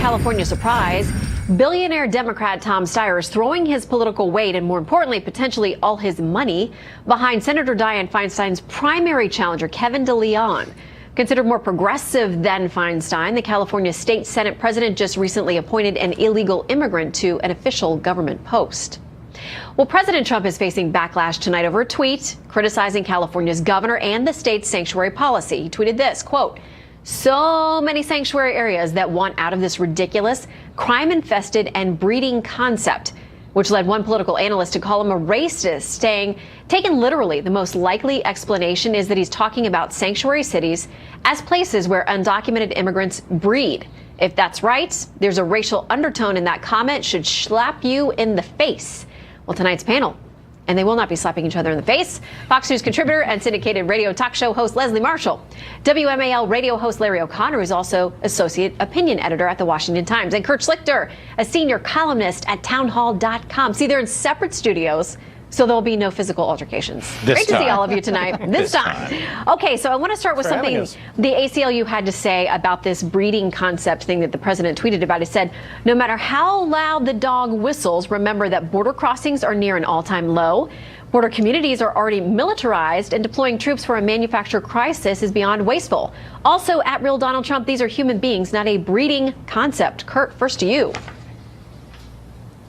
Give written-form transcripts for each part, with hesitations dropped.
California surprise. Billionaire Democrat Tom Steyer is throwing his political weight and, more importantly, potentially all his money behind Senator Dianne Feinstein's primary challenger, Kevin DeLeon. Considered more progressive than Feinstein, the California State Senate president just recently appointed an illegal immigrant to an official government post. Well, President Trump is facing backlash tonight over a tweet criticizing California's governor and the state's sanctuary policy. He tweeted this, quote, "So many sanctuary areas that want out of this ridiculous, crime-infested and breeding concept," which led one political analyst to call him a racist, saying, taken literally, the most likely explanation is that he's talking about sanctuary cities as places where undocumented immigrants breed. If that's right, there's a racial undertone in that comment, should slap you in the face. Well, tonight's panel, and they will not be slapping each other in the face. Fox News contributor and syndicated radio talk show host Leslie Marshall, WMAL radio host Larry O'Connor, who's also associate opinion editor at the Washington Times, and Kurt Schlichter, a senior columnist at townhall.com. See, they're in separate studios, so there'll be no physical altercations. Great to see all of you tonight. This time. Okay, so I want to start with something the ACLU had to say about this breeding concept thing that the president tweeted about. He said, no matter how loud the dog whistles, remember that border crossings are near an all-time low. Border communities are already militarized, and deploying troops for a manufactured crisis is beyond wasteful. Also, at Real Donald Trump, these are human beings, not a breeding concept. Kurt, first to you.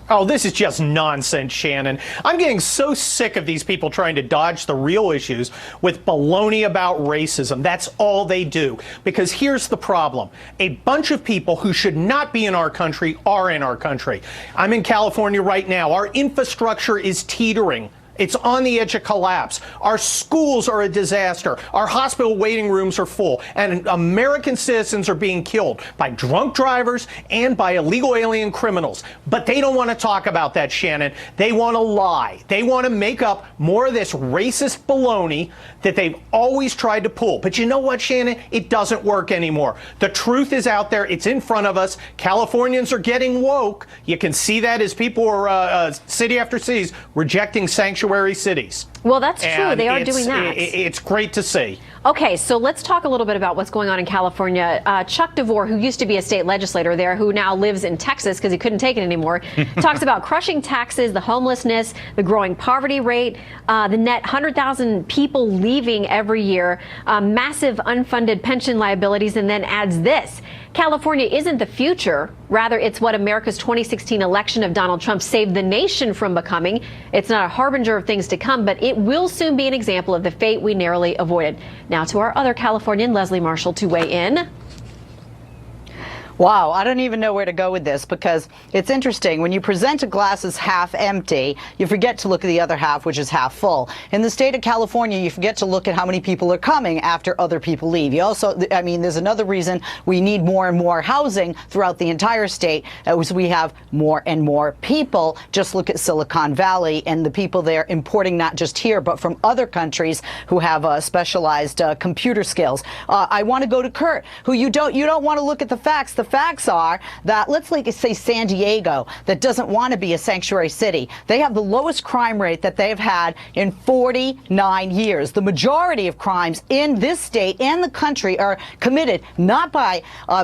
Oh, this is just nonsense, Shannon. I'm getting so sick of these people trying to dodge the real issues with baloney about racism. That's all they do. Because here's the problem. A bunch of people who should not be in our country are in our country. I'm in California right now. Our infrastructure is teetering. It's on the edge of collapse. Our schools are a disaster. Our hospital waiting rooms are full. And American citizens are being killed by drunk drivers and by illegal alien criminals. But they don't want to talk about that, Shannon. They want to lie. They want to make up more of this racist baloney that they've always tried to pull. But you know what, Shannon? It doesn't work anymore. The truth is out there. It's in front of us. Californians are getting woke. You can see that as people are, city after city, rejecting sanctuary cities. Well, that's true. They are doing that. It's great to see. Okay, so let's talk a little bit about what's going on in California. Chuck DeVore, who used to be a state legislator there, who now lives in Texas because he couldn't take it anymore, talks about crushing taxes, the homelessness, the growing poverty rate, the net 100,000 people leaving every year, massive unfunded pension liabilities, and then adds this. California isn't the future. Rather, it's what America's 2016 election of Donald Trump saved the nation from becoming. It's not a harbinger of things to come, but it will soon be an example of the fate we narrowly avoided. Now to our other Californian, Leslie Marshall, to weigh in. Wow, I don't even know where to go with this, because it's interesting. When you present a glass as half empty, you forget to look at the other half, which is half full. In the state of California, you forget to look at how many people are coming after other people leave. You also, I mean, there's another reason we need more and more housing throughout the entire state, as we have more and more people. Just look at Silicon Valley and the people there importing not just here, but from other countries who have specialized computer skills. I want to go to Kurt, who you don't want to look at the facts. The facts are that, let's say San Diego, that doesn't want to be a sanctuary city. They have the lowest crime rate that they've had in 49 years. The majority of crimes in this state and the country are committed not by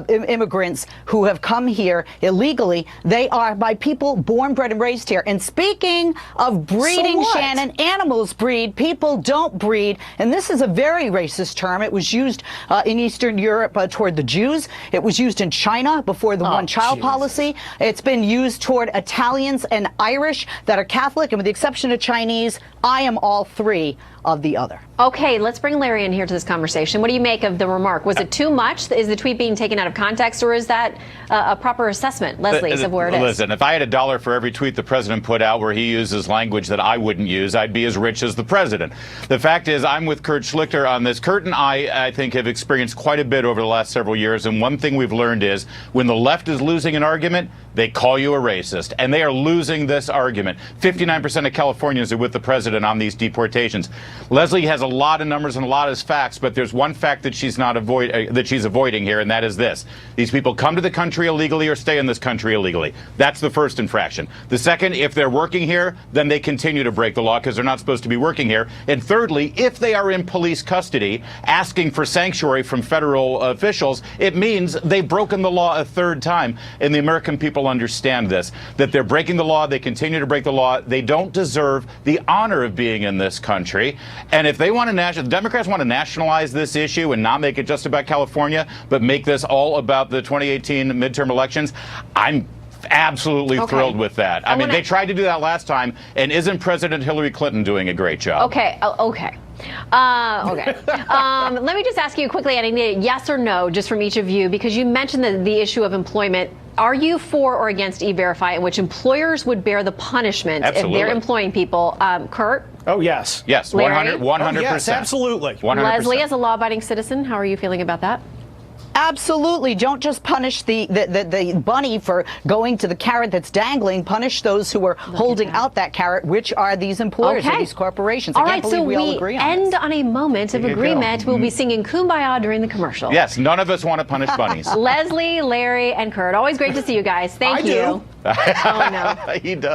immigrants who have come here illegally. They are by people born, bred, and raised here. And speaking of breeding, so Shannon, animals breed, people don't breed. And this is a very racist term. It was used in Eastern Europe toward the Jews. It was used in China before the one-child policy. It's been used toward Italians and Irish that are Catholic, and with the exception of Chinese, I am all three of the other. Okay, let's bring Larry in here to this conversation. What do you make of the remark? Was it too much? Is the tweet being taken out of context, or is that a proper assessment, Leslie, of where it is? Listen, if I had $1 for every tweet the president put out where he uses language that I wouldn't use, I'd be as rich as the president. The fact is, I'm with Kurt Schlichter on this. Kurt and I think, have experienced quite a bit over the last several years, and one thing we've learned is when the left is losing an argument, they call you a racist, and they are losing this argument. 59% of Californians are with the president on these deportations. Leslie has a lot of numbers and a lot of facts, but there's one fact that she's avoiding here, and that is this: these people come to the country illegally or stay in this country illegally. That's the first infraction. The second, if they're working here, then they continue to break the law because they're not supposed to be working here. And thirdly, if they are in police custody asking for sanctuary from federal officials, it means they've broken the law a third time. And the American people understand this, that they're breaking the law. They continue to break the law. They don't deserve the honor of being in this country. And if they want to the Democrats want to nationalize this issue and not make it just about California, but make this all about the 2018 midterm elections, I'm absolutely thrilled with that. I mean, they tried to do that last time, and isn't President Hillary Clinton doing a great job? Okay. Let me just ask you quickly, and I need a yes or no just from each of you, because you mentioned the issue of employment. Are you for or against E-Verify, in which employers would bear the punishment if they're employing people? Kurt? Oh, yes. Yes, Larry? 100%. Yes, absolutely. 100%. Leslie, as a law-abiding citizen, how are you feeling about that? Absolutely. Don't just punish the bunny for going to the carrot that's dangling. Punish those who are holding out that carrot, which are these employers or these corporations. All I can't right, believe so we all agree on end this. on a moment of agreement. We'll be singing Kumbaya during the commercial. Yes, none of us want to punish bunnies. Leslie, Larry, and Kurt, always great to see you guys. Thank you. I do. Oh, no. He does.